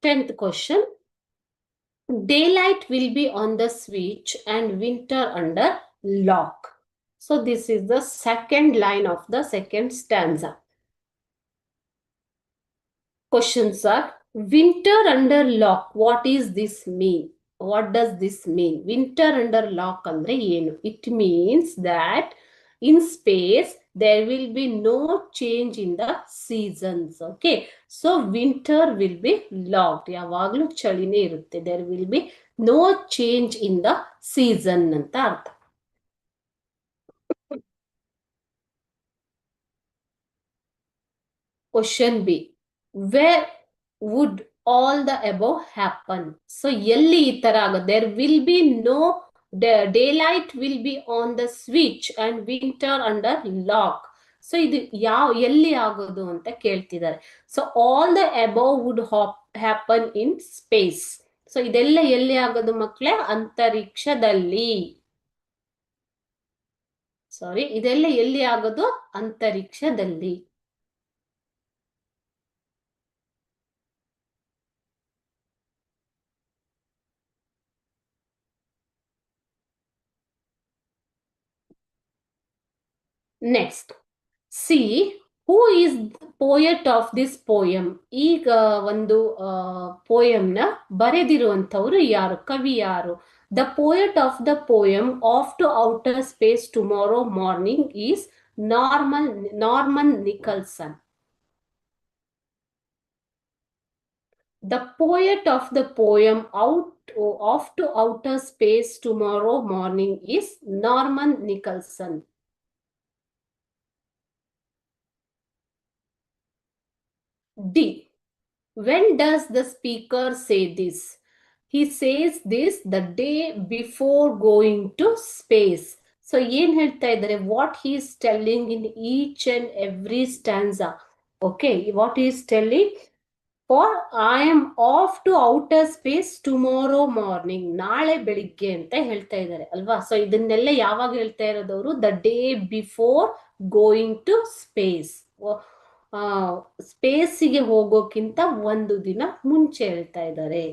10th question. Daylight will be on the switch and winter under lock. So this is the second line of the second stanza. Questions are, winter under lock, what is this mean? What does this mean? Winter under lock andre ಏನು? It means that in space there will be no change in the seasons. Okay, so winter will be locked. ಯಾವಾಗಲೂ ಚಳಿನೇ ಇರುತ್ತೆ. There will be no change in the season ಅಂತ ಅರ್ಥ. Question B. Where would all the above happen? So ಎಲ್ಲಿ ಈ ತರ ಆಗೋದು? There will be no daylight will be on the switch and winter under lock. So ಇದು ಎಲ್ಲಿ ಆಗೋದು ಅಂತ ಕೇಳ್ತಿದ್ದಾರೆ. So all the above would happen in space. So ಇದೆಲ್ಲ ಎಲ್ಲಿ ಆಗೋದು ಮಕ್ಕಳೇ? ಅಂತರಿಕ್ಷದಲ್ಲಿ. ಸಾರಿ, ಇದೆಲ್ಲ ಎಲ್ಲಿ ಆಗೋದು? ಅಂತರಿಕ್ಷದಲ್ಲಿ. Next, see who is poet of this poem. ಈಗ ಒಂದು ಪೋಯಂನ ಬರೆದಿರುವಂಥವ್ರು ಯಾರು? ಕವಿ ಯಾರು? The poet of the poem of to outer space tomorrow morning is Norman Nicholson. The poet of the poem Off to Outer Space Tomorrow Morning is Norman Nicholson. D. When does the speaker say this? He says this the day before going to space. So, ಏನು ಹೇಳ್ತಾ ಇದ್ದಾರೆ? What he is telling in each and every stanza. Okay, what he is telling? For I am off to outer space tomorrow morning. ನಾಳೆ ಬೆಳಿಗ್ಗೆ ಅಂತ ಹೇಳ್ತಾ ಇದ್ದಾರೆ ಅಲ್ವಾ? So ಇದನ್ನೆಲ್ಲ ಯಾವಾಗ ಹೇಳ್ತಾ ಇರೋದವರು? The day before going to space. ಸ್ಪೇಸಿಗೆ ಹೋಗೋಕ್ಕಿಂತ ಒಂದು ದಿನ ಮುಂಚೆ ಹೇಳ್ತಾ ಇದ್ದಾರೆ.